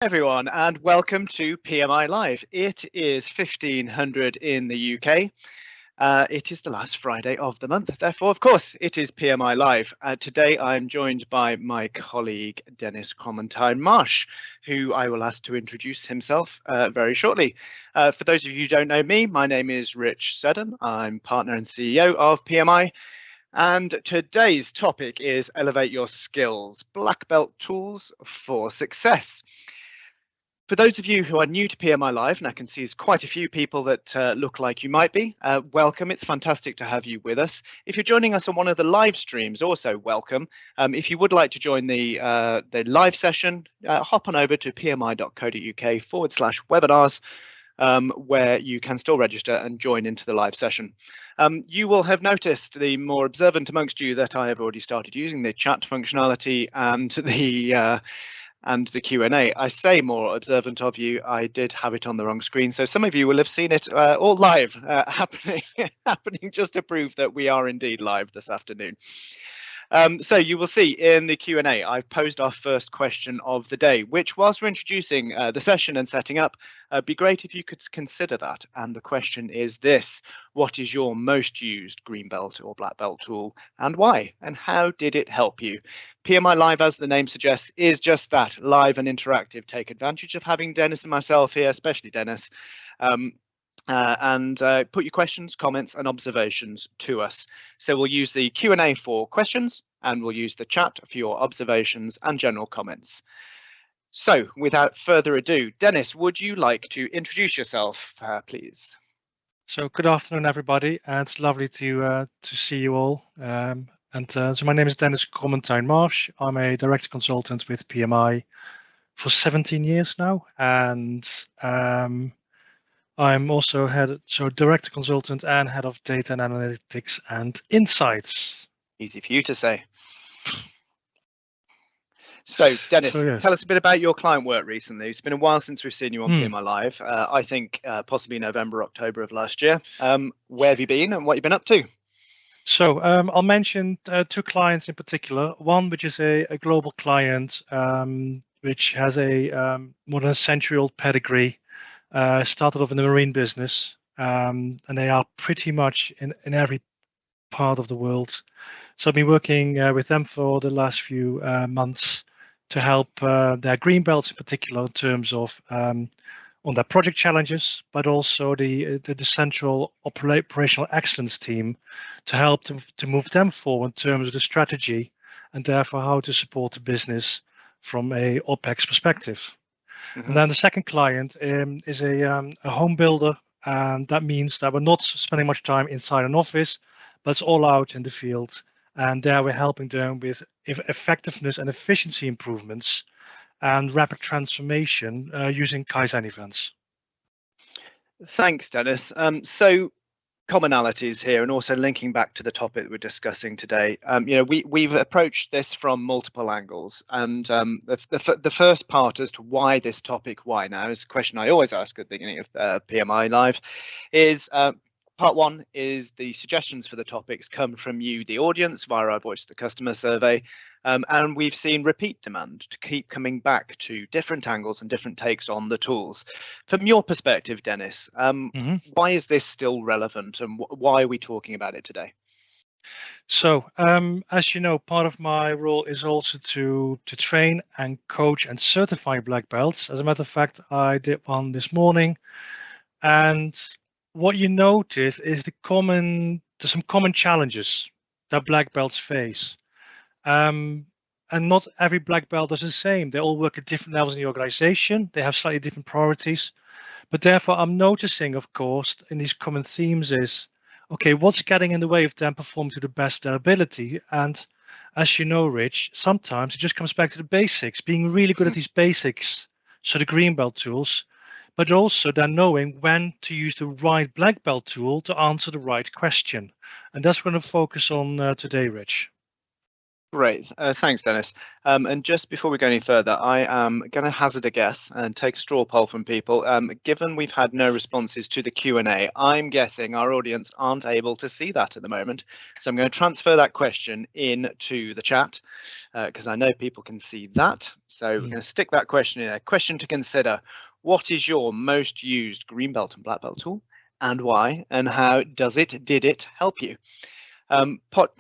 Everyone, and welcome to PMI Live. It is 1500 in the UK. It is the last Friday of the month. Therefore, of course, it is PMI Live. Today, I'm joined by my colleague, Dennis Clementine-Marsh, who I will ask to introduce himself very shortly. For those of you who don't know me, my name is Rich Seddon. I'm partner and CEO of PMI. And today's topic is Elevate Your Skills, Black Belt Tools for Success. For those of you who are new to PMI Live, and I can see there's quite a few people that look like you might be, welcome. It's fantastic to have you with us. If you're joining us on one of the live streams, also welcome. If you would like to join the live session, hop on over to pmi.co.uk/webinars, where you can still register and join into the live session. You will have noticed, the more observant amongst you, that I have already started using the chat functionality and the Q&A. I say more observant of you, I did have it on the wrong screen, so some of you will have seen it all live happening just to prove that we are indeed live this afternoon. So you will see in the Q&A, I've posed our first question of the day, which, whilst we're introducing the session and setting up, be great if you could consider that. And the question is this: what is your most used green belt or black belt tool, and why? And how did it help you? PMI Live, as the name suggests, is just that, live and interactive. Take advantage of having Dennis and myself here, especially Dennis. And put your questions, comments and observations to us. So we'll use the Q&A for questions, and we'll use the chat for your observations and general comments. So without further ado, Dennis, would you like to introduce yourself, please? So good afternoon, everybody. It's lovely to see you all. So my name is Dennis Clementine-Marsh. I'm a direct consultant with PMI for 17 years now, and I'm also director consultant and head of data and analytics and insights. Easy for you to say. So Dennis, yes. Tell us a bit about your client work recently. It's been a while since we've seen you on PMI Live. I think possibly November, October of last year. Where have you been and what have you been up to? So I'll mention two clients in particular. One, which is a global client, which has a more than a century-old pedigree. Started off in the marine business, and they are pretty much in every part of the world. So I've been working with them for the last few months to help their green belts in particular in terms of on their project challenges, but also the central operational excellence team to help to move them forward in terms of the strategy and therefore how to support the business from a OPEX perspective. And then the second client is a home builder, and that means that we're not spending much time inside an office, but it's all out in the field. And there we're helping them with effectiveness and efficiency improvements and rapid transformation using Kaizen events. Thanks, Dennis. So commonalities here, and also linking back to the topic that we're discussing today. We've approached this from multiple angles, and the first part as to why this topic, why now, is a question I always ask at the beginning of PMI Live. Is part one is the suggestions for the topics come from you, the audience, via our Voice of the Customer survey. And we've seen repeat demand to keep coming back to different angles and different takes on the tools. From your perspective, Dennis, why is this still relevant, and why are we talking about it today? So, as you know, part of my role is also to train and coach and certify black belts. As a matter of fact, I did one this morning, and what you notice is there's some common challenges that black belts face. And not every black belt is the same. They all work at different levels in the organization. They have slightly different priorities. But therefore, I'm noticing, of course, in these common themes is, okay, what's getting in the way of them performing to the best of their ability? And as you know, Rich, sometimes it just comes back to the basics, being really good at these basics. So the green belt tools, but also then knowing when to use the right black belt tool to answer the right question. And that's what I'm going to focus on today, Rich. Great. Thanks, Dennis. And just before we go any further, I am going to hazard a guess and take a straw poll from people. Given we've had no responses to the Q&A, I'm guessing our audience aren't able to see that at the moment. So I'm going to transfer that question into the chat because I know people can see that. So we're going to stick that question in there. Question to consider: what is your most used green belt and black belt tool, and why? And how did it help you? Put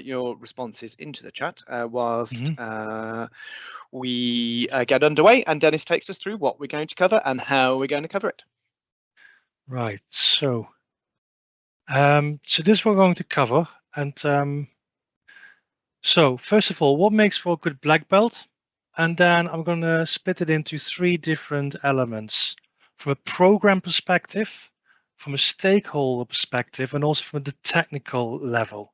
your responses into the chat whilst we get underway, and Dennis takes us through what we're going to cover and how we're going to cover it. Right. So, so this we're going to cover, and so first of all, what makes for a good black belt, and then I'm going to split it into 3 different elements: from a program perspective, from a stakeholder perspective, and also from the technical level.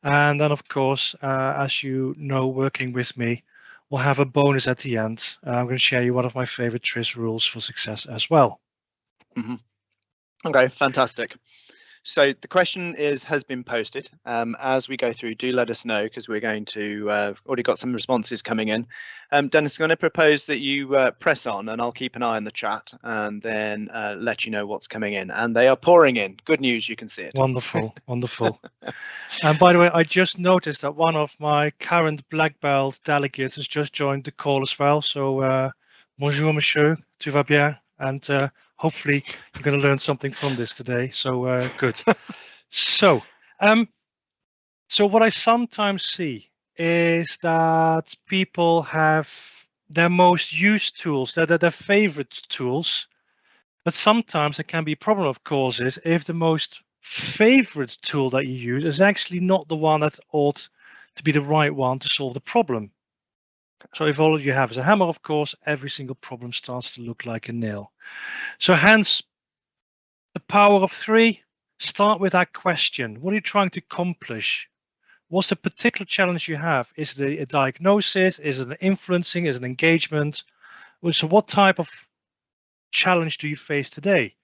And then, of course, as you know, working with me, we'll have a bonus at the end. I'm going to share you one of my favorite TRIS rules for success as well. Okay, fantastic. So the question has been posted. As we go through, do let us know, because we're going to already got some responses coming in. Dennis, I'm going to propose that you press on, and I'll keep an eye on the chat and then let you know what's coming in. And they are pouring in. Good news, you can see it. Wonderful, wonderful. And by the way, I just noticed that one of my current black belt delegates has just joined the call as well. So bonjour, monsieur, tout va bien? And hopefully you're going to learn something from this today. So good. So what I sometimes see is that people have their most used tools, their favorite tools, but sometimes it can be a problem, of course, is if the most favorite tool that you use is actually not the one that ought to be the right one to solve the problem. So if all you have is a hammer, of course, every single problem starts to look like a nail. So hence, the power of 3, start with that question. What are you trying to accomplish? What's the particular challenge you have? Is it a diagnosis? Is it an influencing? Is it an engagement? So what type of challenge do you face today?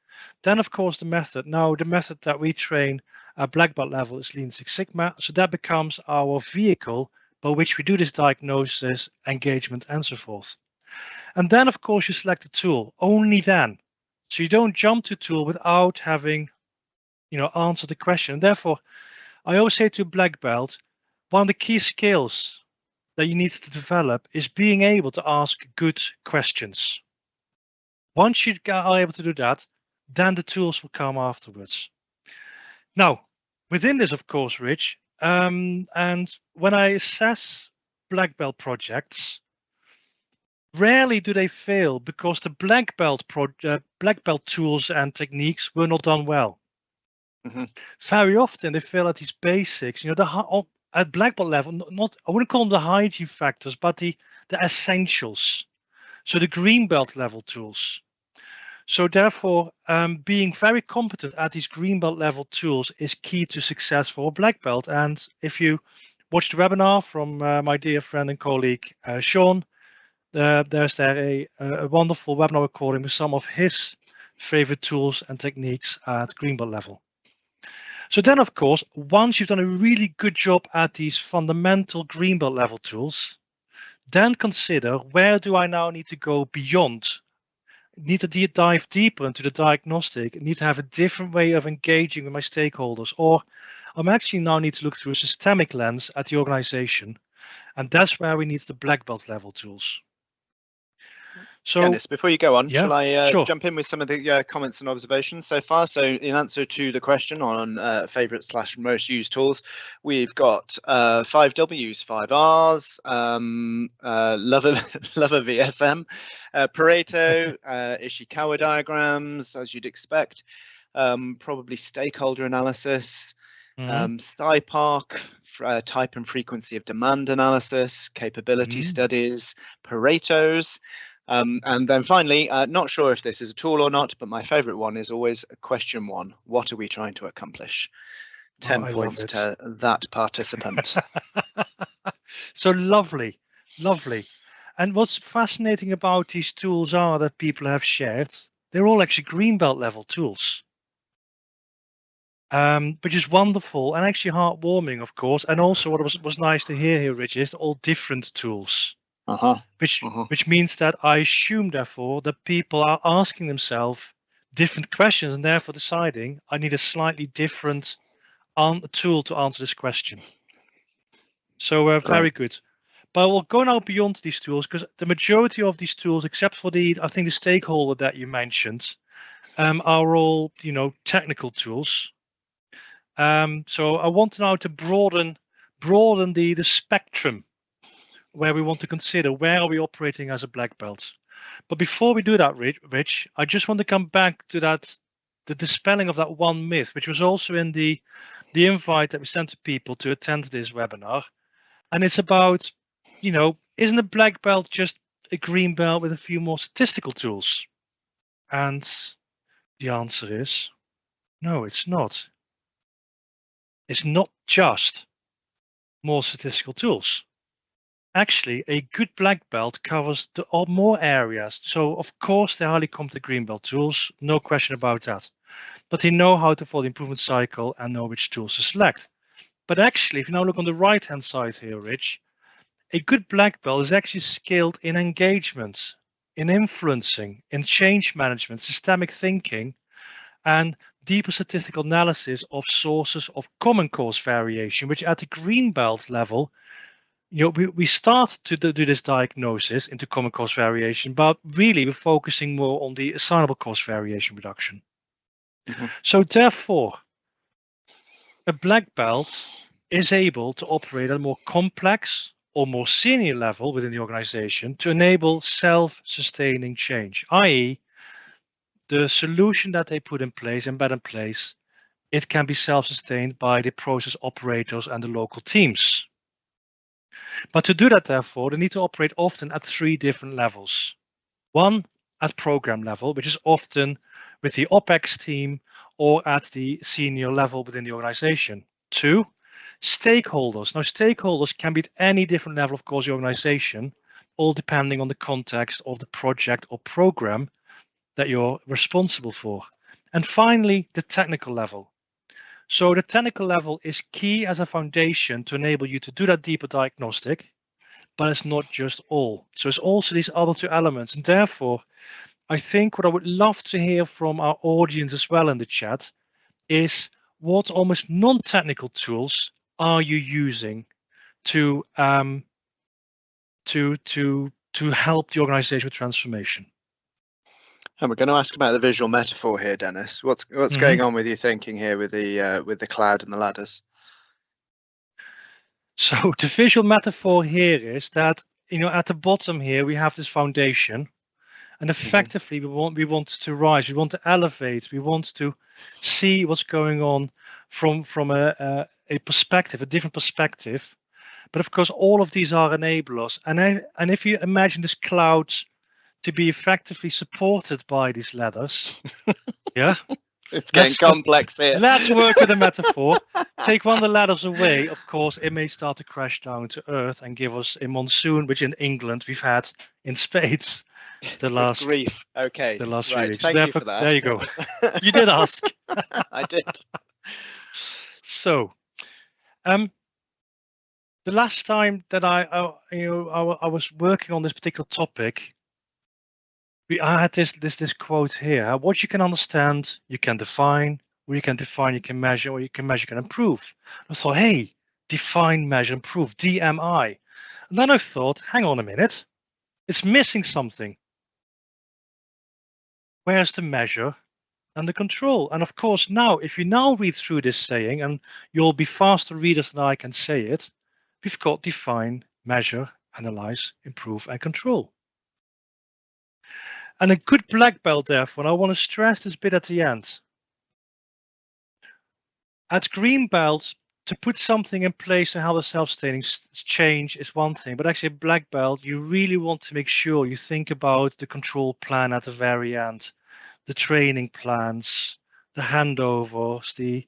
Then, of course, the method. Now, the method that we train at black belt level is Lean Six Sigma. So that becomes our vehicle by which we do this diagnosis, engagement, and so forth. And then, of course, you select the tool. Only then. So you don't jump to tool without having, answered the question. And therefore, I always say to black belt, one of the key skills that you need to develop is being able to ask good questions. Once you are able to do that, then the tools will come afterwards. Now, within this, of course, Rich, and when I assess black belt projects, rarely do they fail because the black belt tools and techniques were not done well. Very often they fail at these basics. At black belt level, not I wouldn't call them the hygiene factors, but the essentials. So the green belt level tools. So therefore, being very competent at these green belt level tools is key to success for a black belt. And if you watch the webinar from my dear friend and colleague Sean, there's a wonderful webinar recording with some of his favorite tools and techniques at green belt level. So then, of course, once you've done a really good job at these fundamental green belt level tools, then consider, where do I now need to go beyond? Need to dive deeper into the diagnostic, need to have a different way of engaging with my stakeholders, or I'm actually now need to look through a systemic lens at the organization, and that's where we need the black belt level tools. So, Dennis, before you go on, yeah, shall I sure. jump in with some of the comments and observations so far? So in answer to the question on favorite / most used tools, we've got 5 Ws, 5 Rs, Lover VSM, Pareto, Ishikawa diagrams, as you'd expect, probably stakeholder analysis, SciPark, type and frequency of demand analysis, capability studies, Paretos. And then finally, not sure if this is a tool or not, but my favorite one is always question 1. What are we trying to accomplish? 10 points to that participant. So lovely, lovely. And what's fascinating about these tools are that people have shared, they're all actually green belt level tools. which is wonderful and actually heartwarming, of course. And also, what was nice to hear here, Rich, is all different tools, which means that I assume, therefore, that people are asking themselves different questions and therefore deciding I need a slightly different tool to answer this question. So very good. But we'll go now beyond these tools, because the majority of these tools, except for I think the stakeholder that you mentioned, are all, technical tools. So I want now to broaden the spectrum where we want to consider where are we operating as a black belt. But before we do that, Rich, I just want to come back to the dispelling of that one myth, which was also in the invite that we sent to people to attend this webinar. And it's about, isn't a black belt just a green belt with a few more statistical tools? And the answer is no, it's not. It's not just more statistical tools. Actually, a good black belt covers more areas. So of course, they're highly competent green belt tools, no question about that. But they know how to follow the improvement cycle and know which tools to select. But actually, if you now look on the right-hand side here, Rich, a good black belt is actually skilled in engagement, in influencing, in change management, systemic thinking, and deeper statistical analysis of sources of common cause variation, which at the green belt level, we start to do this diagnosis into common cause variation, but really we're focusing more on the assignable cause variation reduction. So therefore, a black belt is able to operate at a more complex or more senior level within the organization to enable self-sustaining change, i.e., the solution that they put in place, embed in place, it can be self-sustained by the process operators and the local teams. But to do that, therefore, they need to operate often at 3 different levels. One, at program level, which is often with the OPEX team or at the senior level within the organization. 2, stakeholders. Now, stakeholders can be at any different level, of course, the organization, all depending on the context of the project or program that you're responsible for. And finally, the technical level. So the technical level is key as a foundation to enable you to do that deeper diagnostic, but it's not just all. So it's also these other 2 elements. And therefore, I think what I would love to hear from our audience as well in the chat is what almost non-technical tools are you using to help the organization with transformation? And we're going to ask about the visual metaphor here, Dennis. What's going on with your thinking here with the cloud and the ladders? So the visual metaphor here is that, at the bottom here we have this foundation, and effectively we want to rise, we want to elevate, we want to see what's going on from a perspective, a different perspective. But of course, all of these are enablers, and if you imagine this cloud to be effectively supported by these ladders, yeah. It's getting complex here. Let's work with a metaphor. Take one of the ladders away, of course, it may start to crash down to earth and give us a monsoon, which in England we've had in spades the last grief. Okay. The last 3 right. weeks. Thank you for that. There you go. You did ask. I did. So, the last time that I was working on this particular topic, I had this quote here: what you can understand, you can define. What you can define, you can measure. What you can measure, you can improve. I thought, hey, define, measure, improve, DMI. And then I thought, hang on a minute, it's missing something. Where's the measure and the control? And of course, now, if you now read through this saying, and you'll be faster readers than I can say it, we've got define, measure, analyze, improve, and control. And a good black belt, therefore, and I want to stress this bit at the end. At green belt, to put something in place to help the self-sustaining change is one thing, but actually a black belt, you really want to make sure you think about the control plan at the very end, the training plans, the handovers, the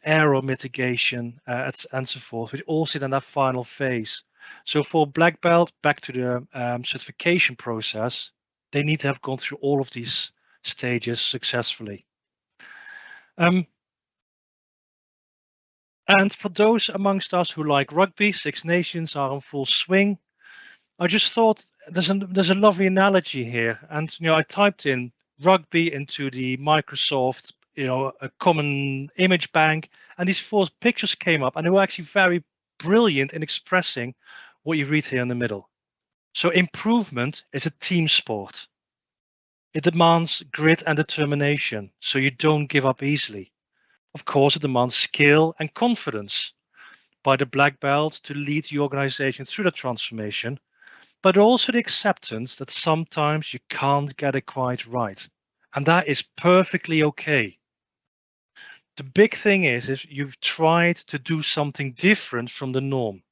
error mitigation, and so forth, which all sit in that final phase. So for black belt, back to the certification process, they need to have gone through all of these stages successfully. And for those amongst us who like rugby, Six Nations are in full swing. I just thought there's a lovely analogy here, and I typed in rugby into the Microsoft a common image bank, and these four pictures came up, and they were actually very brilliant in expressing what you read here in the middle. So improvement is a team sport. It demands grit and determination, so you don't give up easily. Of course, it demands skill and confidence by the black belt to lead the organization through the transformation, but also the acceptance that sometimes you can't get it quite right. And that is perfectly okay. The big thing is you've tried to do something different from the norm.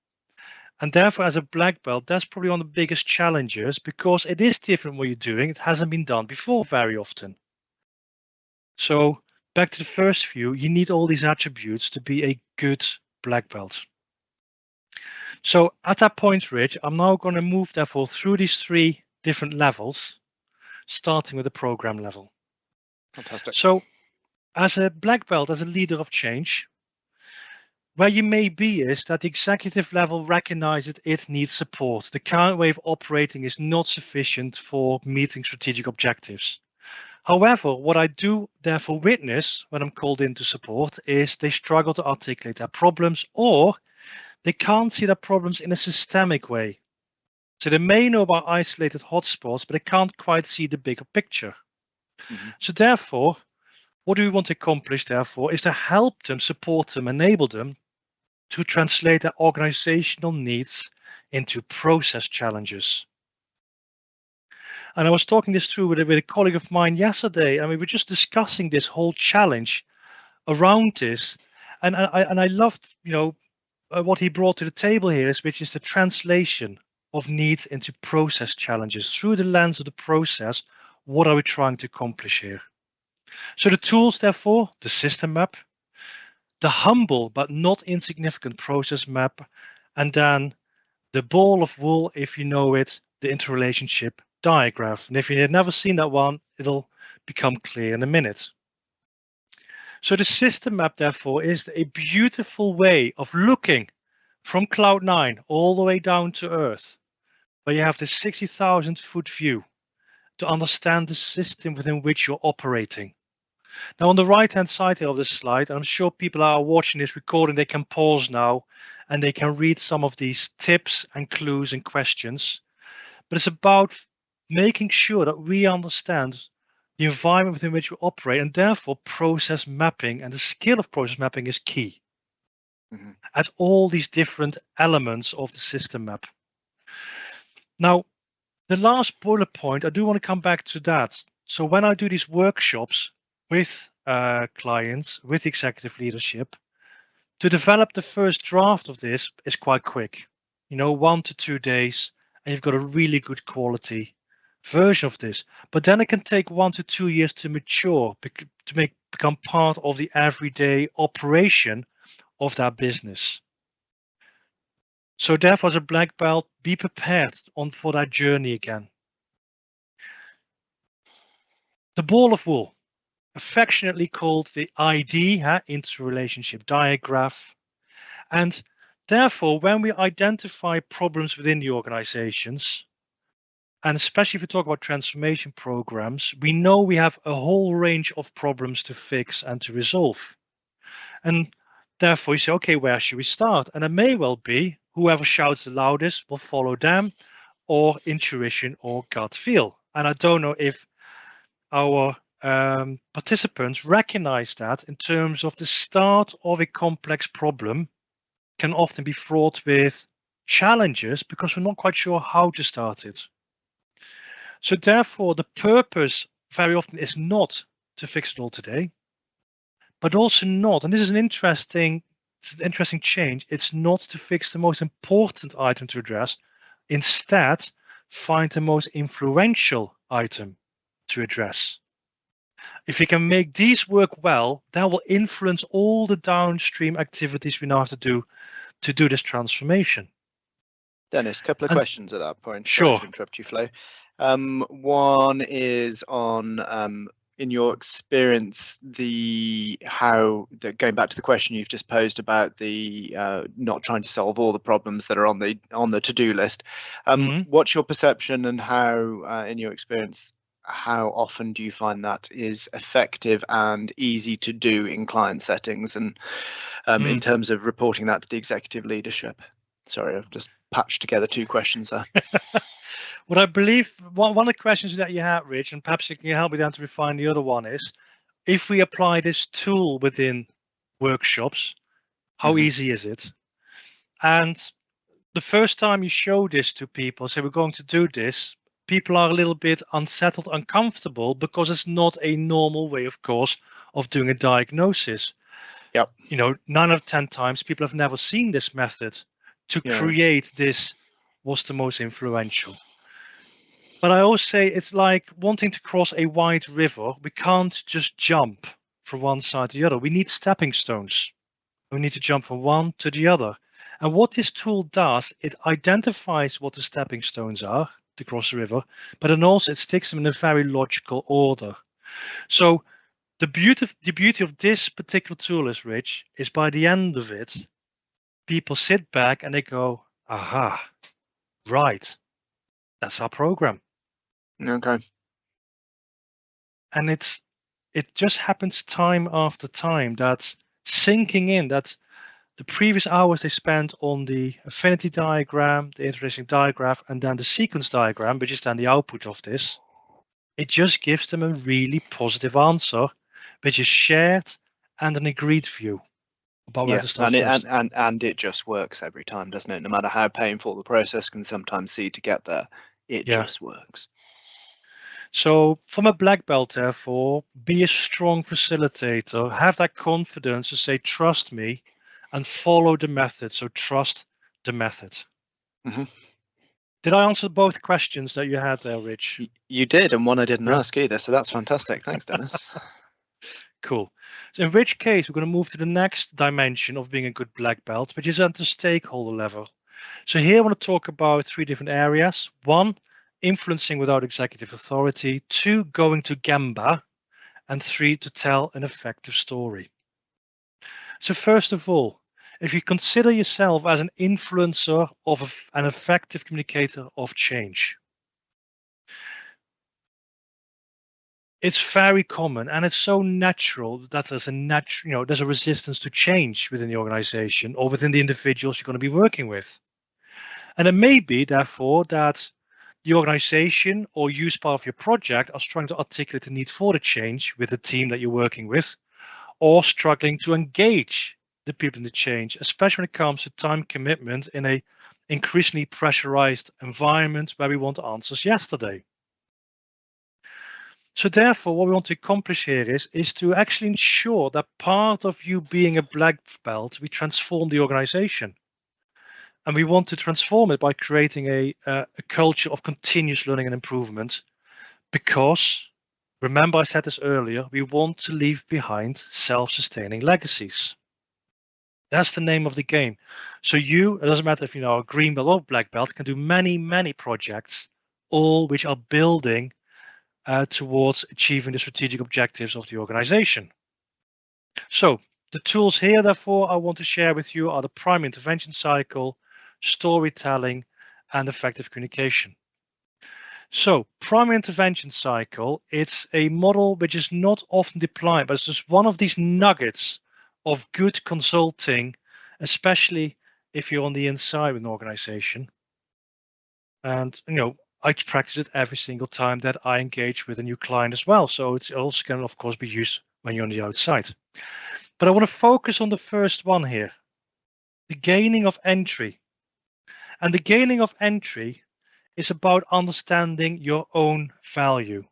And therefore, as a black belt, that's probably one of the biggest challenges because it is different what you're doing. It hasn't been done before very often. So back to the first view, you need all these attributes to be a good black belt. So at that point, Rich, I'm now going to move therefore through these three different levels, starting with the program level. Fantastic. So as a black belt, as a leader of change, where you may be is that the executive level recognizes it needs support. The current way of operating is not sufficient for meeting strategic objectives. However, what I do therefore witness when I'm called in to support is they struggle to articulate their problems, or they can't see their problems in a systemic way. So they may know about isolated hotspots, but they can't quite see the bigger picture. Mm-hmm. So therefore, what do we want to accomplish therefore is to help them, support them, enable them to translate their organizational needs into process challenges. And I was talking this through with a colleague of mine yesterday, and we were just discussing this whole challenge around this. And I loved, what he brought to the table here is, which is the translation of needs into process challenges through the lens of the process. What are we trying to accomplish here? So the tools, therefore, the system map, the humble but not insignificant process map, and then the ball of wool, if you know it, the interrelationship diagram. And if you have never seen that one, it'll become clear in a minute. So the system map, therefore, is a beautiful way of looking from cloud 9 all the way down to Earth, where you have the 60,000 foot view to understand the system within which you're operating. Now, on the right-hand side of this slide, I'm sure people are watching this recording, they can pause now and they can read some of these tips and clues and questions. But it's about making sure that we understand the environment within which we operate, and therefore process mapping and the skill of process mapping is key at all these different elements of the system map. Now, the last bullet point, I do want to come back to that. So when I do these workshops with clients, with executive leadership, to develop the first draft of this is quite quick, 1 to 2 days, and you've got a really good quality version of this. But then it can take 1 to 2 years to mature, to become part of the everyday operation of that business. So therefore, as a black belt, be prepared for that journey again. The ball of wool, affectionately called the ID, interrelationship diagram. And therefore, when we identify problems within the organizations, and especially if we talk about transformation programs, we know we have a whole range of problems to fix and to resolve. And therefore, you say, okay, where should we start? And it may well be whoever shouts the loudest will follow them, or intuition or gut feel. And I don't know if our participants recognize that in terms of the start of a complex problem can often be fraught with challenges because we're not quite sure how to start it. So therefore, the purpose very often is not to fix it all today, but also not, and this is an interesting change, it's not to fix the most important item to address. Instead, find the most influential item to address. If you can make these work well, that will influence all the downstream activities we now have to do this transformation. Dennis, a couple of questions at that point. Sure. Sorry to interrupt you, Flo. One is on in your experience, going back to the question you've just posed about the not trying to solve all the problems that are on the to-do list, what's your perception, and how, in your experience, how often do you find that is effective and easy to do in client settings, and in terms of reporting that to the executive leadership? Sorry, I've just patched together two questions there. What I believe, one of the questions that you had, Rich, and perhaps you can help me then to refine the other one, is if we apply this tool within workshops, how easy is it? And the first time you show this to people, say we're going to do this, people are a little bit unsettled, uncomfortable, because it's not a normal way, of course, of doing a diagnosis. Yep. 9 out of 10 times people have never seen this method to create this was the most influential. But I always say it's like wanting to cross a wide river. We can't just jump from one side to the other. We need stepping stones. We need to jump from one to the other. And what this tool does, it identifies what the stepping stones are to cross the river, but then also it sticks them in a very logical order. So the beauty of this particular tool is, Rich, is by the end of it, people sit back and they go, aha, right, that's our program. Okay. And it just happens time after time that sinking in, that the previous hours they spent on the affinity diagram, the interesting diagram, and then the sequence diagram, which is then the output of this, it just gives them a really positive answer, which is shared and an agreed view about where to start first. And it just works every time, doesn't it? No matter how painful the process can sometimes see to get there, it just works. So from a black belt, therefore, be a strong facilitator, have that confidence to say, trust me, and follow the method. So trust the method. Did I answer both questions that you had there, Rich? You did, and one I didn't ask either, so that's fantastic. Thanks, Dennis. Cool. So in which case, we're going to move to the next dimension of being a good black belt, which is at the stakeholder level. So here I want to talk about 3 different areas. 1, influencing without executive authority. 2, going to Gemba. And 3, to tell an effective story. So first of all, if you consider yourself as an influencer of an effective communicator of change, it's very common and it's so natural that there's there's a resistance to change within the organization or within the individuals you're going to be working with. And it may be, therefore, that the organization or you as part of your project are trying to articulate the need for the change with the team that you're working with, or struggling to engage the people in the change, especially when it comes to time commitment in a increasingly pressurized environment where we want answers yesterday. So therefore, what we want to accomplish here is to actually ensure that part of you being a black belt, we transform the organization. And we want to transform it by creating a culture of continuous learning and improvement, because, remember I said this earlier, we want to leave behind self-sustaining legacies. That's the name of the game. So it doesn't matter if you know a green belt or black belt, can do many, many projects, all which are building towards achieving the strategic objectives of the organization. So the tools here, therefore, I want to share with you are the primary intervention cycle, storytelling, and effective communication. So primary intervention cycle, it's a model which is not often deployed, but it's just one of these nuggets of good consulting, especially if you're on the inside of an organization. And, I practice it every single time that I engage with a new client as well. So it's also can, of course, be used when you're on the outside. But I want to focus on the first one here, the gaining of entry. And the gaining of entry is about understanding your own value.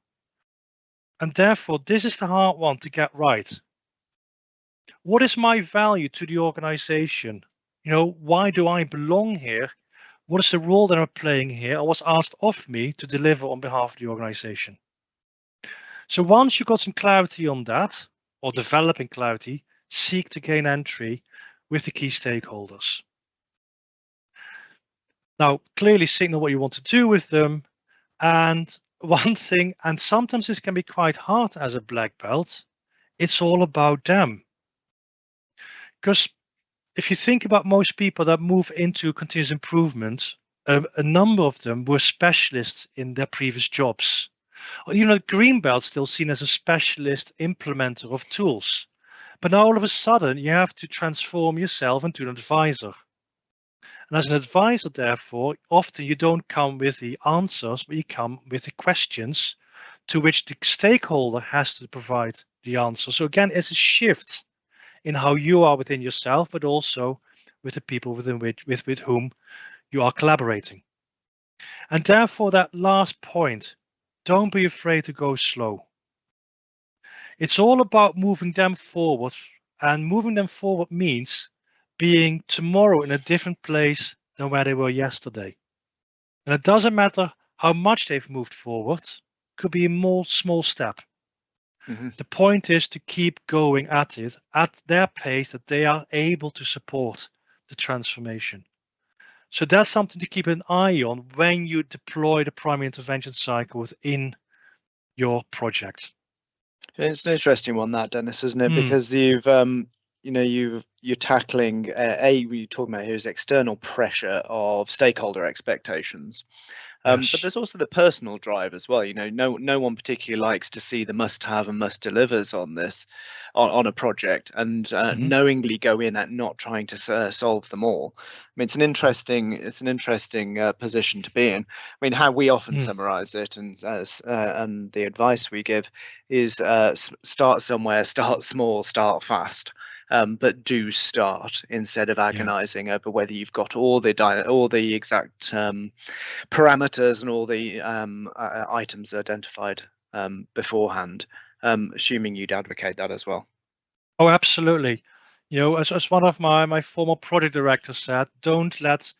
And therefore, this is the hard one to get right. What is my value to the organization? Why do I belong here? What is the role that I'm playing here? Or what's asked of me to deliver on behalf of the organization? So once you've got some clarity on that, or developing clarity, seek to gain entry with the key stakeholders. Now, clearly signal what you want to do with them. And one thing, and sometimes this can be quite hard as a black belt, it's all about them. Because if you think about most people that move into continuous improvement, a number of them were specialists in their previous jobs. Or even a green belt still seen as a specialist implementer of tools. But now all of a sudden you have to transform yourself into an advisor. And as an advisor, therefore, often you don't come with the answers, but you come with the questions to which the stakeholder has to provide the answer. So again, it's a shift in how you are within yourself, but also with the people with whom you are collaborating. And therefore, that last point, don't be afraid to go slow. It's all about moving them forward, and moving them forward means being tomorrow in a different place than where they were yesterday. And it doesn't matter how much they've moved forward, it could be a more small step. The point is to keep going at it at their pace that they are able to support the transformation. So that's something to keep an eye on when you deploy the primary intervention cycle within your project. It's an interesting one, that, Dennis, isn't it? Mm. Because you're tackling we're talking about here is external pressure of stakeholder expectations. Yes. But there's also the personal drive as well. No one particularly likes to see the must-have and must-delivers on this, on a project, and knowingly go in at not trying to solve them all. I mean, it's an interesting position to be in. I mean, how we often summarize it, and the advice we give is start somewhere, start small, start fast. But do start instead of agonizing over whether you've got all the exact parameters and all the items identified beforehand, assuming you'd advocate that as well. Oh, absolutely. As one of my former project directors said, don't let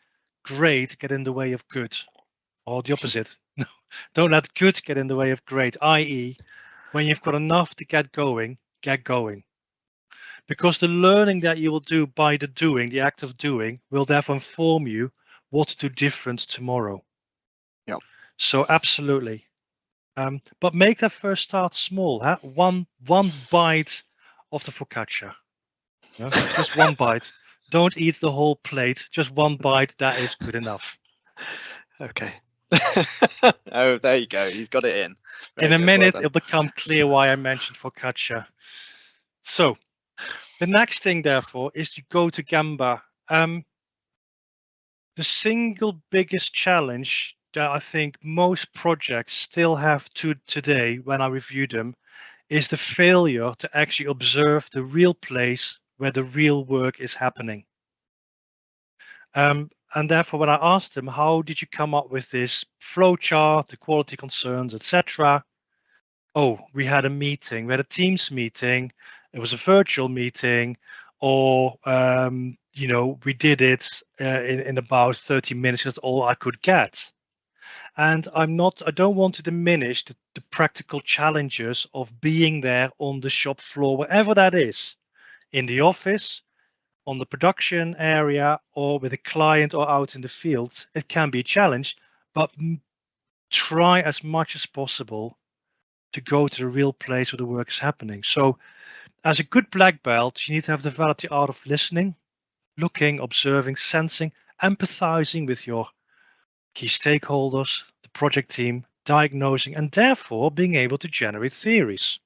great get in the way of good, or the opposite. Don't let good get in the way of great, i.e., when you've got enough to get going, get going. Because the learning that you will do by the doing, the act of doing, will therefore inform you what to do different tomorrow. Yeah. So absolutely. But make that first start small. Huh? One bite of the focaccia. Just one bite. Don't eat the whole plate. Just one bite. That is good enough. Okay. Oh, there you go. He's got it in. In a minute, it'll become clear why I mentioned focaccia. So the next thing, therefore, is to go to Gamba. The single biggest challenge that I think most projects still have today when I review them is the failure to actually observe the real place where the real work is happening. And therefore, when I asked them, how did you come up with this flowchart, the quality concerns, etc.? Oh, we had a meeting. We had a Teams meeting. It was a virtual meeting, or we did it in about 30 minutes. That's all I could get. And I don't want to diminish the practical challenges of being there on the shop floor, wherever that is, in the office, on the production area, or with a client, or out in the field. It can be a challenge, but try as much as possible to go to the real place where the work is happening. So as a good black belt, you need to have developed the art of listening, looking, observing, sensing, empathizing with your key stakeholders, the project team, diagnosing, and therefore being able to generate theories.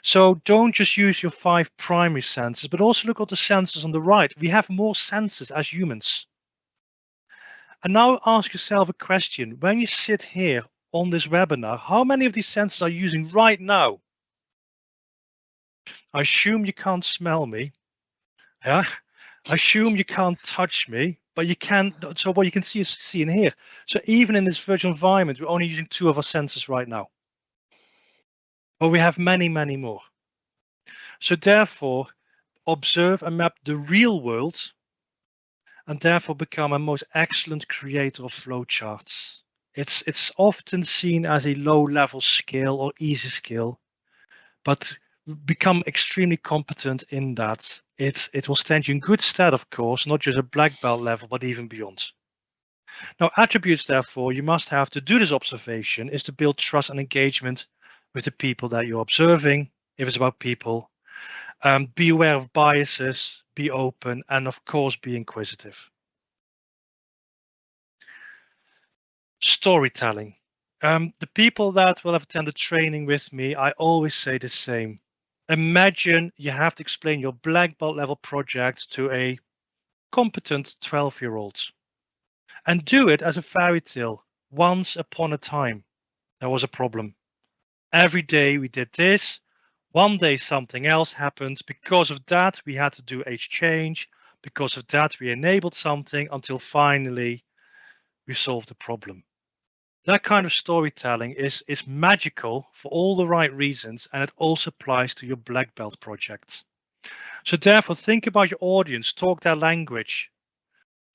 So don't just use your 5 primary senses, but also look at the senses on the right. We have more senses as humans. And now ask yourself a question. When you sit here on this webinar, how many of these senses are you using right now? I assume you can't smell me. Yeah. I assume you can't touch me, but you can. So what you can see is see and hear. So even in this virtual environment, we're only using 2 of our senses right now. But we have many, many more. So therefore, observe and map the real world, and therefore become a most excellent creator of flowcharts. It's often seen as a low-level skill or easy skill, but become extremely competent in that. It will stand you in good stead, of course, not just a black belt level, but even beyond. Now, attributes, therefore, you must have to do this observation is to build trust and engagement with the people that you're observing, if it's about people. Be aware of biases, be open, and of course, be inquisitive. Storytelling. The people that will have attended training with me, I always say the same. Imagine you have to explain your black belt level project to a competent 12-year-old and do it as a fairy tale. Once upon a time, there was a problem. Every day we did this. One day something else happened. Because of that, we had to do a change. Because of that, we enabled something until finally we solved the problem. That kind of storytelling is magical for all the right reasons, and it also applies to your black belt projects. So therefore, think about your audience, talk their language.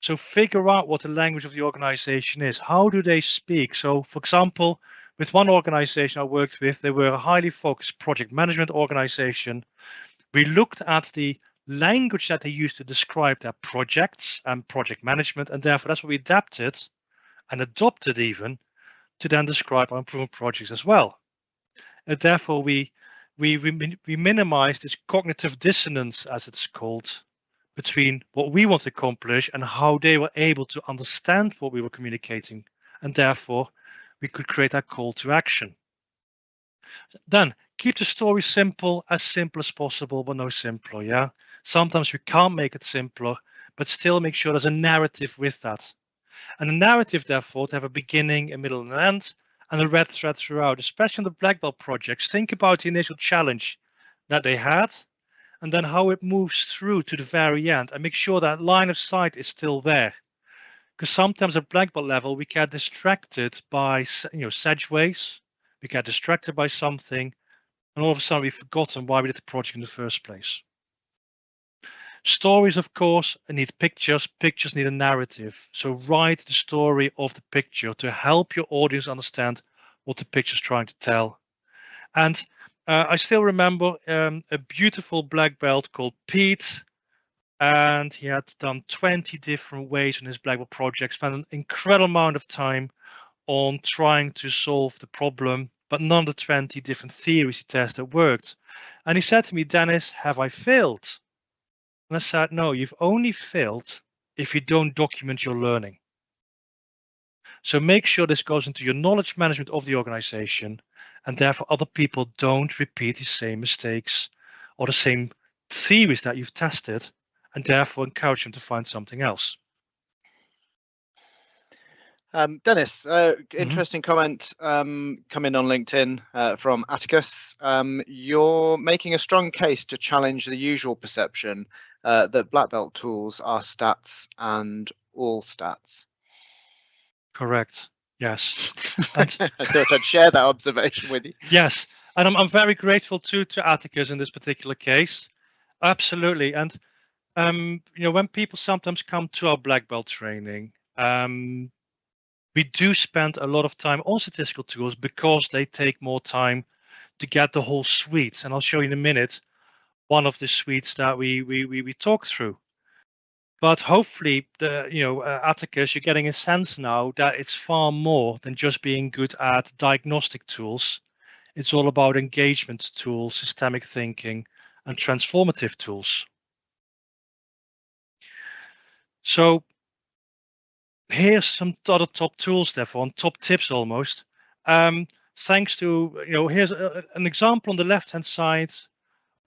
So figure out what the language of the organization is. How do they speak? So for example, with one organization I worked with, they were a highly focused project management organization. We looked at the language that they used to describe their projects and project management, and therefore that's what we adapted and adopted even to then describe our improvement projects as well. And therefore, we minimize this cognitive dissonance, as it's called, between what we want to accomplish and how they were able to understand what we were communicating. And therefore, we could create that call to action. Then keep the story simple as possible, but no simpler. Yeah. Sometimes we can't make it simpler, but still make sure there's a narrative with that. And the narrative, therefore, to have a beginning, a middle, and an end, and a red thread throughout, especially on the black belt projects. Think about the initial challenge that they had, and then how it moves through to the very end, and make sure that line of sight is still there. Because sometimes at black belt level, we get distracted by, segues. We get distracted by something, and all of a sudden we've forgotten why we did the project in the first place. Stories, of course, need pictures. Pictures need a narrative. So write the story of the picture to help your audience understand what the picture is trying to tell. And I still remember a beautiful black belt called Pete, and he had done 20 different ways on his black belt project, spent an incredible amount of time on trying to solve the problem, but none of the 20 different theories he tested worked. And he said to me, Dennis, have I failed? And I said, no, you've only failed if you don't document your learning. So make sure this goes into your knowledge management of the organization, and therefore other people don't repeat the same mistakes or the same theories that you've tested, and therefore encourage them to find something else. Dennis, interesting comment coming on LinkedIn from Atticus. You're making a strong case to challenge the usual perception that black belt tools are stats and all stats. Correct. Yes. I thought I'd share that observation with you. Yes, and I'm very grateful to Atticus in this particular case. Absolutely. And when people sometimes come to our black belt training, we do spend a lot of time on statistical tools because they take more time to get the whole suite. And I'll show you in a minute one of the suites that we talk through. But hopefully, Atticus, you're getting a sense now that it's far more than just being good at diagnostic tools. It's all about engagement tools, systemic thinking, and transformative tools. So here's some other top tools, therefore, and top tips almost. Thanks to, here's an example on the left-hand side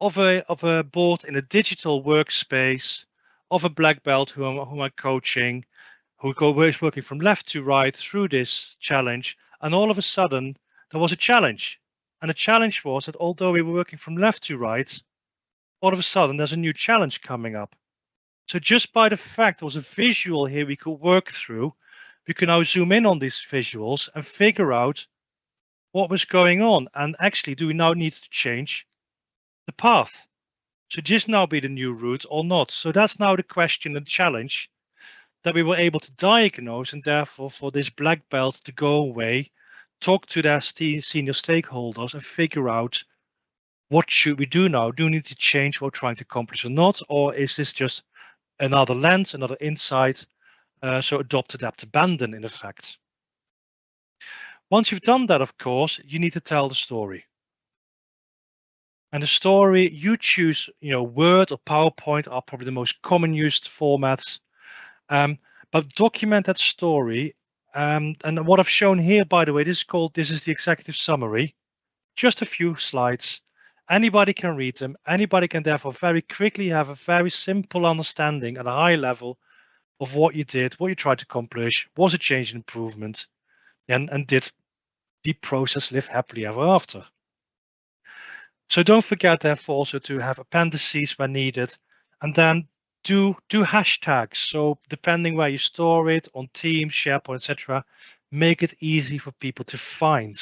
of a board in a digital workspace of a black belt who I'm coaching, who is working from left to right through this challenge. And all of a sudden, there was a challenge. And the challenge was that although we were working from left to right, all of a sudden there's a new challenge coming up. So just by the fact there was a visual here we could work through, we can now zoom in on these visuals and figure out what was going on. And actually, do we now need to change the path? Should this now be the new route or not? So that's now the question and challenge that we were able to diagnose, and therefore for this black belt to go away, talk to their senior stakeholders and figure out what should we do now? Do we need to change what we're trying to accomplish or not? Or is this just another lens, another insight So adopt, adapt, abandon, in effect. Once you've done that, of course, you need to tell the story. And the story you choose, Word or PowerPoint are probably the most common used formats. But document that story. And what I've shown here, by the way, this is the executive summary. Just a few slides. Anybody can read them. Anybody can therefore very quickly have a very simple understanding at a high level of what you did, what you tried to accomplish, was a change and improvement, and did the process live happily ever after. So don't forget therefore also to have appendices when needed, and then do hashtags. So depending where you store it on Teams, SharePoint, etc., make it easy for people to find.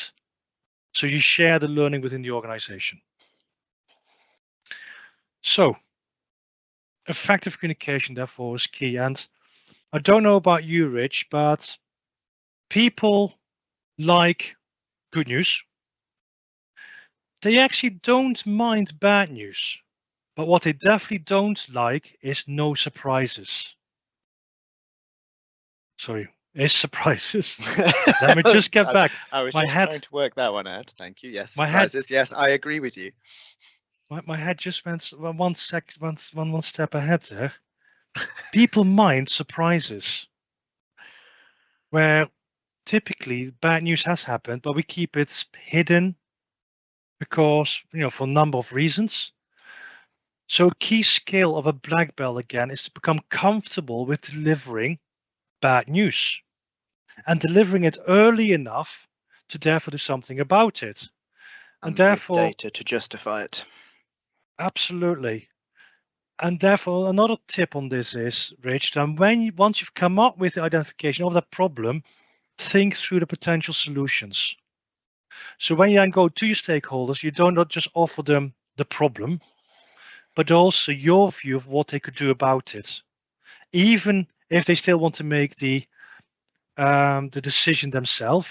So you share the learning within the organization. So effective communication therefore is key. And I don't know about you, Rich, but people like good news. They actually don't mind bad news. But what they definitely don't like is no surprises. Sorry, is surprises. Let me just get back. I was just trying to work that one out. Thank you. Yes, surprises. Yes, I agree with you. My head just went one step ahead there. People mind surprises, where typically bad news has happened, but we keep it hidden because, for a number of reasons. So a key skill of a black belt, again, is to become comfortable with delivering bad news and delivering it early enough to therefore do something about it. And therefore, with data to justify it. Absolutely. And therefore, another tip on this is, Rich, that once you've come up with the identification of that problem, think through the potential solutions. So when you then go to your stakeholders, you don't not just offer them the problem, but also your view of what they could do about it. Even if they still want to make the decision themselves,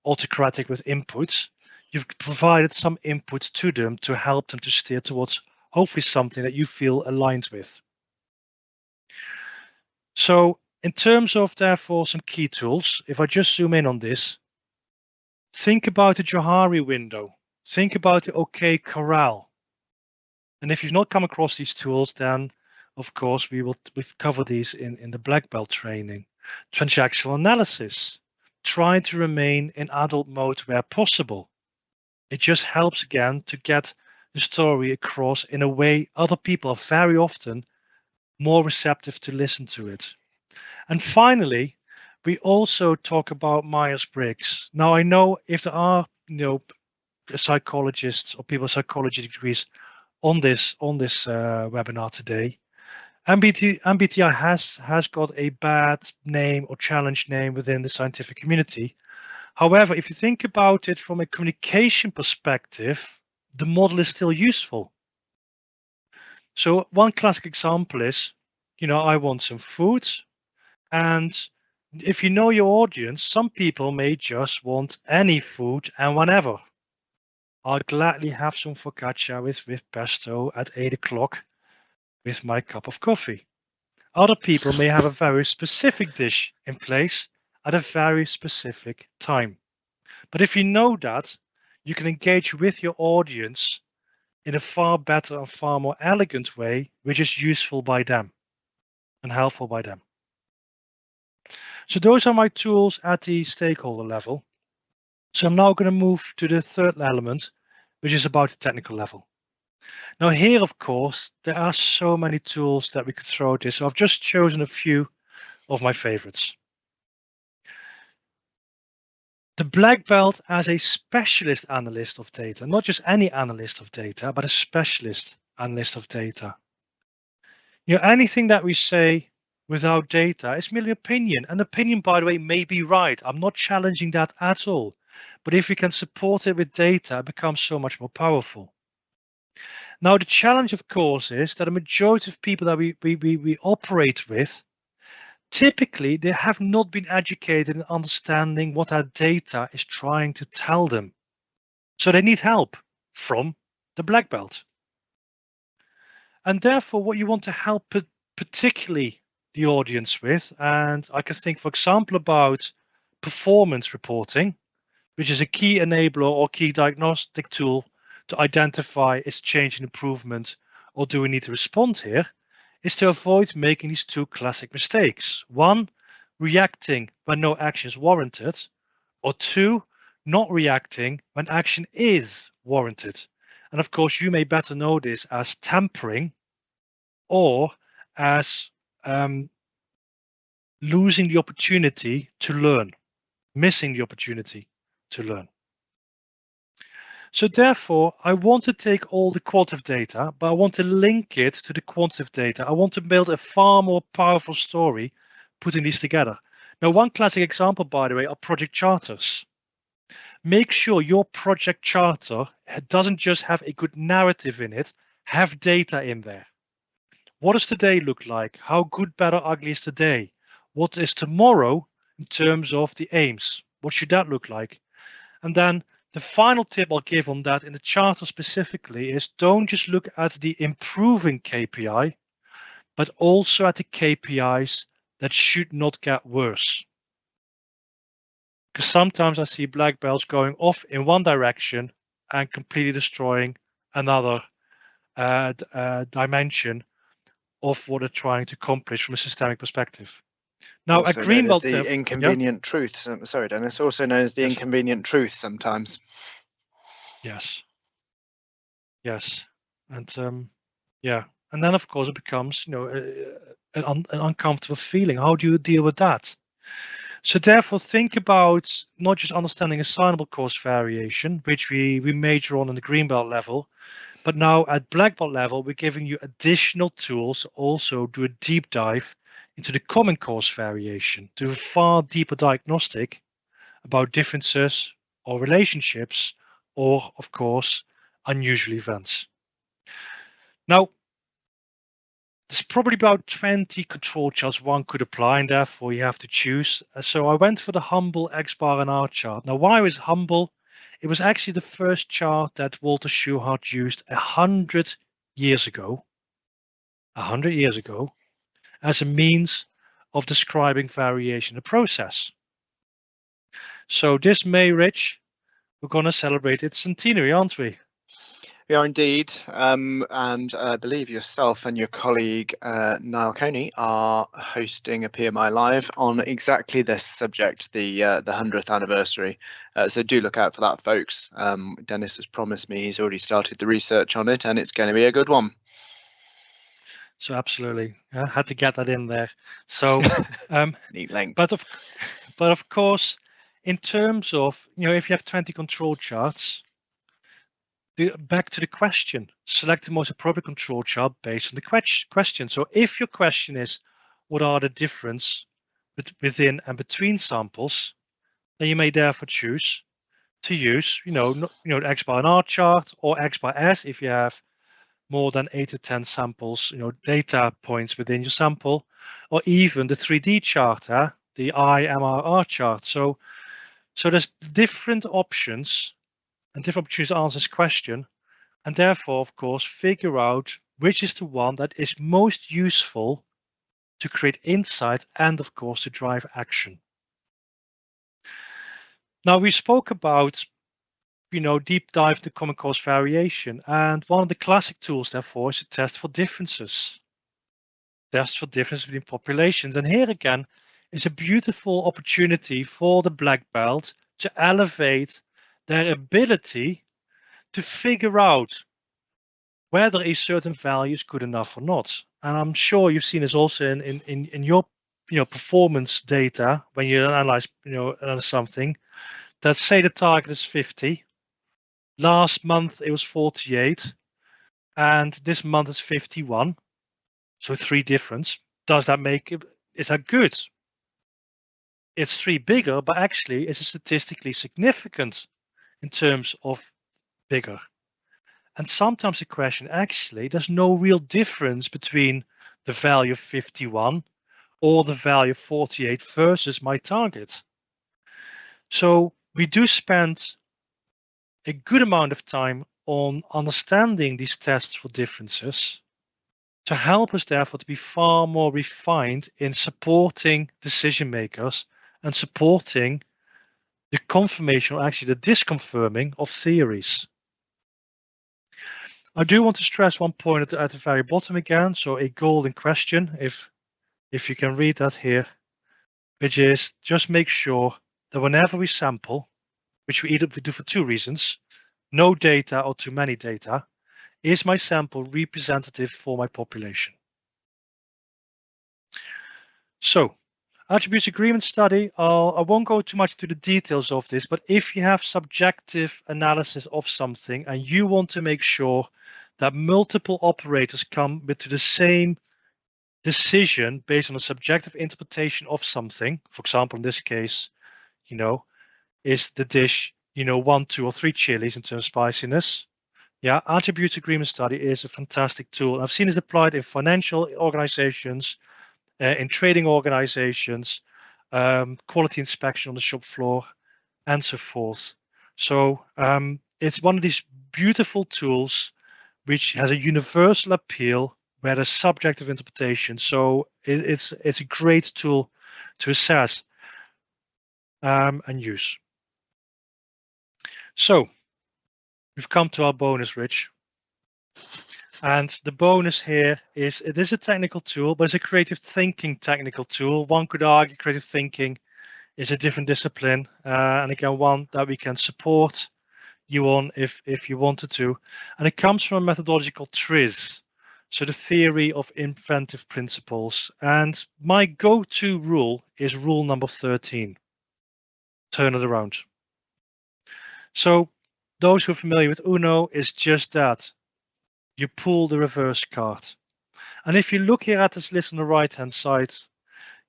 autocratic with inputs, you've provided some input to them to help them to steer towards hopefully something that you feel aligned with. So in terms of therefore some key tools, if I just zoom in on this, think about the Johari window, think about the OK Corral. And if you've not come across these tools, then of course we've cover these in the black belt training. Transactional analysis, try to remain in adult mode where possible. It just helps again to get the story across in a way other people are very often more receptive to listen to it. And finally, we also talk about Myers-Briggs. Now, I know if there are, psychologists or people with psychology degrees on this webinar today, MBTI has got a bad name or challenge name within the scientific community. However, if you think about it from a communication perspective, the model is still useful. So one classic example is, I want some food. And if you know your audience, some people may just want any food and whenever. I'll gladly have some focaccia with pesto at 8 o'clock with my cup of coffee. Other people may have a very specific dish in place at a very specific time. But if you know that, you can engage with your audience in a far better and far more elegant way, which is useful by them and helpful by them. So those are my tools at the stakeholder level. So I'm now going to move to the third element, which is about the technical level. Now here, of course, there are so many tools that we could throw at this. So I've just chosen a few of my favorites. The black belt as a specialist analyst of data, not just any analyst of data, but a specialist analyst of data. Anything that we say without data is merely opinion. And opinion, by the way, may be right. I'm not challenging that at all. But if we can support it with data, it becomes so much more powerful. Now, the challenge, of course, is that a majority of people that we operate with, typically, they have not been educated in understanding what our data is trying to tell them. So they need help from the black belt. And therefore, what you want to help particularly the audience with. And I can think, for example, about performance reporting, which is a key enabler or key diagnostic tool to identify is change and improvement, or do we need to respond here, is to avoid making these two classic mistakes. One, reacting when no action is warranted, or two, not reacting when action is warranted. And of course, you may better know this as tampering or as losing the opportunity to learn, missing the opportunity to learn. So therefore, I want to take all the qualitative data, but I want to link it to the quantitative data. I want to build a far more powerful story putting these together. Now, one classic example, by the way, are project charters. Make sure your project charter doesn't just have a good narrative in it, have data in there. What does today look like? How good, better, ugly is today? What is tomorrow in terms of the aims? What should that look like? And then the final tip I'll give on that in the charter specifically is don't just look at the improving KPI, but also at the KPIs that should not get worse. Because sometimes I see black belts going off in one direction and completely destroying another dimension of what they're trying to accomplish from a systemic perspective. Now, also a green known as belt, the inconvenient truth. Sorry, Dennis. Also known as the inconvenient truth sometimes. Yes. Yes, and yeah, and then of course it becomes, an uncomfortable feeling. How do you deal with that? So therefore, think about not just understanding assignable course variation, which we major on the green belt level, but now at black belt level, we're giving you additional tools to also do a deep dive into the common course variation, do a far deeper diagnostic about differences or relationships, or of course, unusual events. Now, there's probably about 20 control charts one could apply, and therefore you have to choose. So I went for the humble X bar and R chart. Now, why was humble? It was actually the first chart that Walter Schuhart used 100 years ago, 100 years ago, as a means of describing variation in the process. So this May, Rich, we're going to celebrate its centenary, aren't we? We are indeed, and I believe yourself and your colleague Niall Coney are hosting a PMI Live on exactly this subject, the 100th anniversary. So do look out for that, folks. Dennis has promised me he's already started the research on it, and it's going to be a good one. So absolutely, I had to get that in there. So neat link. But of course, in terms of, if you have 20 control charts, back to the question, select the most appropriate control chart based on the question. So if your question is, what are the difference within and between samples, then you may therefore choose to use, X bar and R chart or X bar S if you have more than 8 to 10 samples, data points within your sample, or even the 3D chart, the IMRR chart. So there's different options and different opportunities to answer this question, and therefore, of course, figure out which is the one that is most useful to create insight and, of course, to drive action. Now, we spoke about, deep dive into common cause variation, and one of the classic tools, therefore, is to test for differences. Test for differences between populations, and here again is a beautiful opportunity for the black belt to elevate their ability to figure out whether a certain value is good enough or not. And I'm sure you've seen this also in your performance data when you analyze something, that say the target is 50. Last month it was 48, and this month is 51. So 3 difference. Does that make it? Is that good? It's 3 bigger, but actually it's statistically significant in terms of bigger. And sometimes the question, actually, there's no real difference between the value of 51 or the value of 48 versus my target. So we do spend a good amount of time on understanding these tests for differences. to help us, therefore, to be far more refined in supporting decision makers and supporting the confirmation, or actually the disconfirming of theories. I do want to stress one point at the very bottom again, so a golden question, if you can read that here, which is just make sure that whenever we sample, which we do for two reasons, no data or too many data, is my sample representative for my population? So, attributes agreement study, I won't go too much into the details of this, but if you have subjective analysis of something and you want to make sure that multiple operators come to the same decision based on a subjective interpretation of something, for example, in this case, is the dish, 1, 2, or 3 chilies in terms of spiciness? Yeah, attributes agreement study is a fantastic tool. I've seen it applied in financial organizations, in trading organizations, quality inspection on the shop floor, and so forth. So it's one of these beautiful tools which has a universal appeal where there's subjective interpretation. So it's a great tool to assess and use. So we've come to our bonus, Rich. And the bonus here is it is a technical tool, but it's a creative thinking technical tool. One could argue creative thinking is a different discipline, and again, one that we can support you on if you wanted to. And it comes from a methodology called TRIZ, so the theory of inventive principles. And my go-to rule is rule number 13, turn it around. So those who are familiar with Uno is just that. You pull the reverse card. And if you look here at this list on the right-hand side,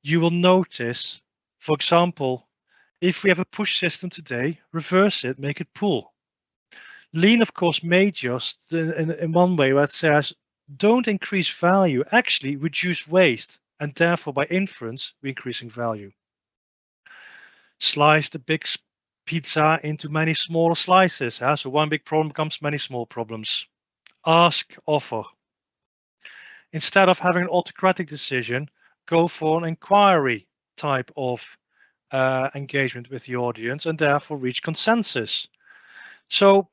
you will notice, for example, if we have a push system today, reverse it, make it pull. Lean, of course, made just in one way where it says, don't increase value, actually reduce waste, and therefore by inference, we're increasing value. Slice the big pizza into many smaller slices. So one big problem becomes many small problems. Ask, offer. Instead of having an autocratic decision, go for an inquiry type of engagement with the audience and therefore reach consensus. So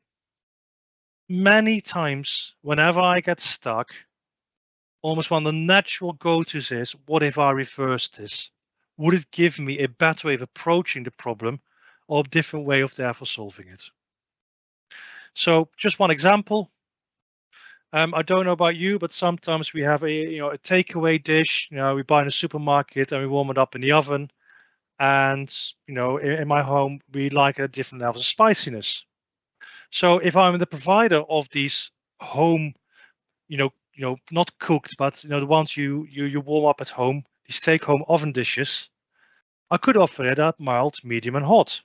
many times, whenever I get stuck, almost one of the natural go-tos is, what if I reverse this? Would it give me a better way of approaching the problem or a different way of therefore solving it? So just one example. I don't know about you, but sometimes we have a takeaway dish. We buy in a supermarket and we warm it up in the oven. And in my home, we like a different level of spiciness. So if I'm the provider of these home, not cooked, but the ones you warm up at home, these take-home oven dishes, I could offer it at mild, medium, and hot.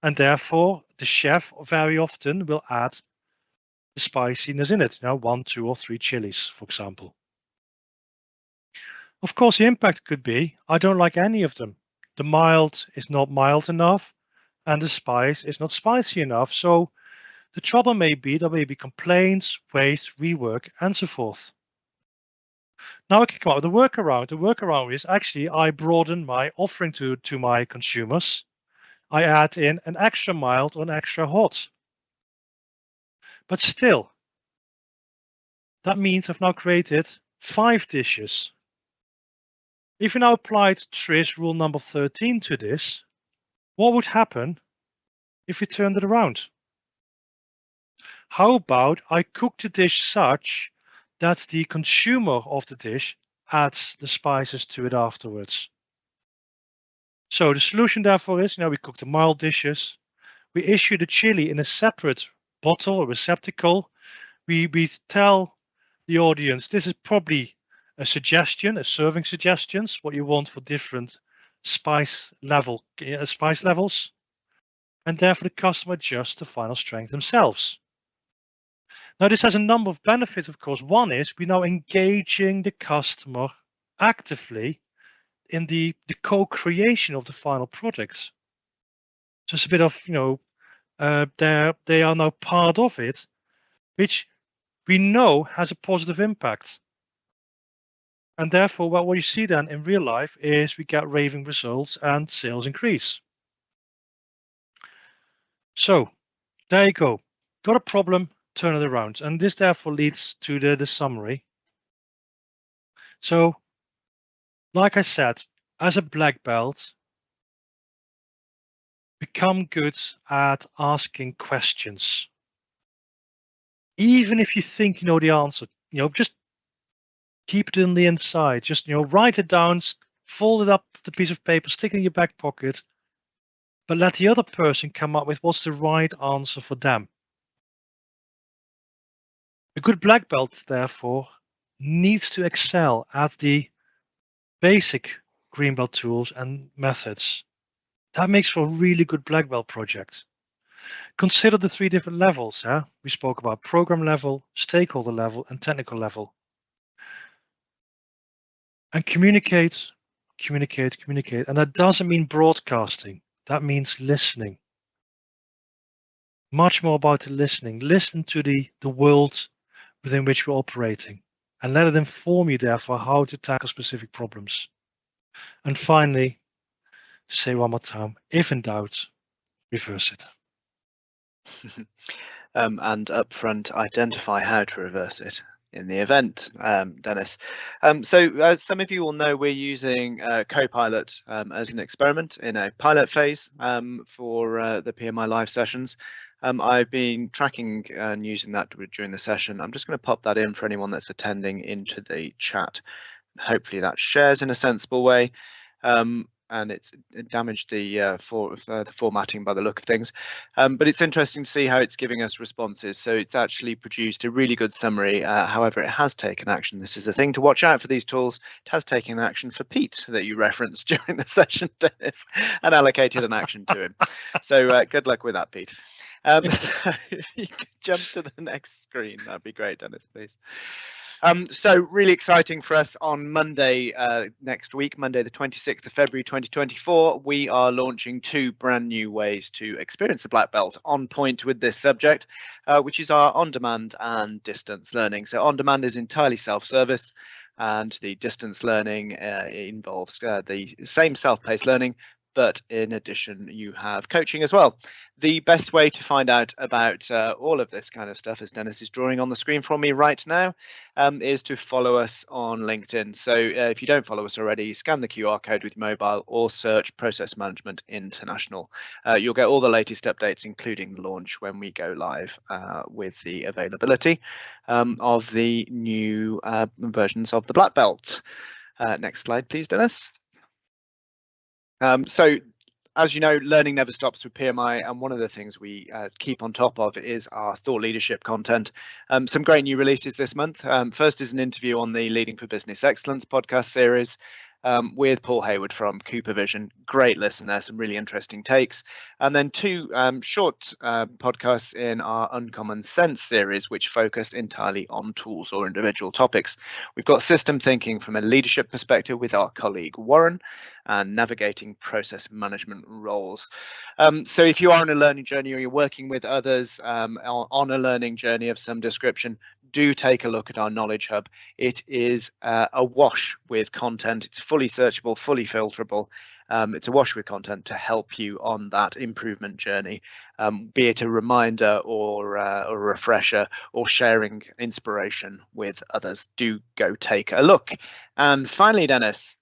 And therefore, the chef very often will add the spiciness in it, 1, 2, or 3 chilies, for example. Of course, the impact could be, I don't like any of them. The mild is not mild enough, and the spice is not spicy enough. So the trouble may be there may be complaints, waste, rework, and so forth. Now I can come up with a workaround. The workaround is actually I broaden my offering to my consumers. I add in an extra mild or an extra hot. But still, that means I've now created 5 dishes. If you now applied TRIZ rule number 13 to this, what would happen if we turned it around? How about I cook the dish such that the consumer of the dish adds the spices to it afterwards? So the solution therefore is, we cook the mild dishes, we issue the chili in a separate bottle or receptacle. We tell the audience this is probably a suggestion, a serving suggestions, what you want for different spice levels, and therefore the customer adjusts the final strength themselves. Now this has a number of benefits, of course. One is we're now engaging the customer actively in the co-creation of the final product. So it's a bit of, they are now part of it, which we know has a positive impact. And therefore, what you see then in real life is we get raving results and sales increase. So there you go. Got a problem, turn it around. And this therefore leads to the summary. So, like I said, as a black belt, become good at asking questions. Even if you think you know the answer, just keep it in the inside. Just, write it down, fold it up, the piece of paper, stick it in your back pocket, but let the other person come up with what's the right answer for them. A good black belt, therefore, needs to excel at the basic green belt tools and methods. That makes for a really good black belt project. Consider the 3 different levels. We spoke about program level, stakeholder level, and technical level. And communicate. And that doesn't mean broadcasting. That means listening. Much more about the listening. Listen to the world within which we're operating, and let it inform you, therefore, how to tackle specific problems. And finally, to say one more time, if in doubt, reverse it. And upfront, identify how to reverse it in the event, Dennis. So as some of you will know, we're using Copilot as an experiment in a pilot phase for the PMI live sessions. I've been tracking and using that during the session. I'm just going to pop that in for anyone that's attending into the chat. Hopefully that shares in a sensible way. And it damaged the formatting by the look of things, but it's interesting to see how it's giving us responses. So it's actually produced a really good summary. However, it has taken action. This is the thing to watch out for these tools. It has taken action for Pete that you referenced during the session, Dennis, and allocated an action to him. So good luck with that, Pete. So if you could jump to the next screen, that'd be great, Dennis, please. So really exciting for us on Monday next week, Monday the 26th of February 2024, we are launching 2 brand new ways to experience the black belt on point with this subject, which is our on-demand and distance learning. So on-demand is entirely self-service, and the distance learning involves the same self-paced learning, but in addition, you have coaching as well. The best way to find out about all of this kind of stuff, as Dennis is drawing on the screen for me right now, is to follow us on LinkedIn. So if you don't follow us already, scan the QR code with mobile or search Process Management International. You'll get all the latest updates, including the launch when we go live with the availability of the new versions of the Black Belt. Next slide, please, Dennis. So as you know, learning never stops with PMI, and one of the things we keep on top of is our thought leadership content. Some great new releases this month. First is an interview on the Leading for Business Excellence podcast series with Paul Hayward from Cooper Vision. Great listen there, some really interesting takes. And then 2 short podcasts in our Uncommon Sense series, which focus entirely on tools or individual topics. We've got system thinking from a leadership perspective with our colleague Warren, and navigating process management roles. So if you are on a learning journey or you're working with others on a learning journey of some description, do take a look at our Knowledge Hub. It is awash with content. It's fully searchable, fully filterable. It's awash with content to help you on that improvement journey, be it a reminder or a refresher or sharing inspiration with others. Do go take a look. And finally, Dennis,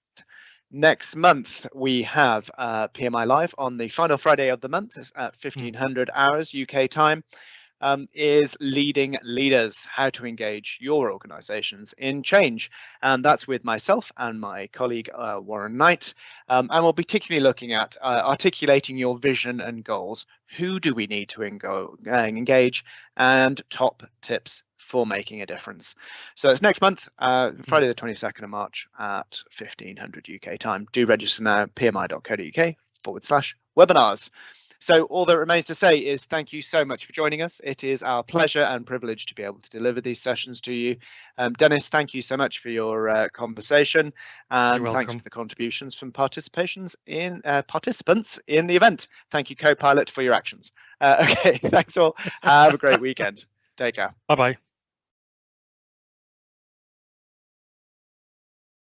next month we have PMI Live on the final Friday of the month at 1500 hours UK time. Is Leading Leaders, how to engage your organizations in change. And that's with myself and my colleague Warren Knight. And we'll be particularly looking at articulating your vision and goals. Who do we need to engage, and top tips for making a difference. So it's next month, Friday the 22nd of March at 1500 UK time. Do register now, pmi.co.uk/webinars. So all that remains to say is thank you so much for joining us. It is our pleasure and privilege to be able to deliver these sessions to you. Dennis, thank you so much for your conversation, and thanks for the contributions from participants in the event. Thank you, Copilot, for your actions. Okay, thanks all. Have a great weekend. Take care. Bye-bye.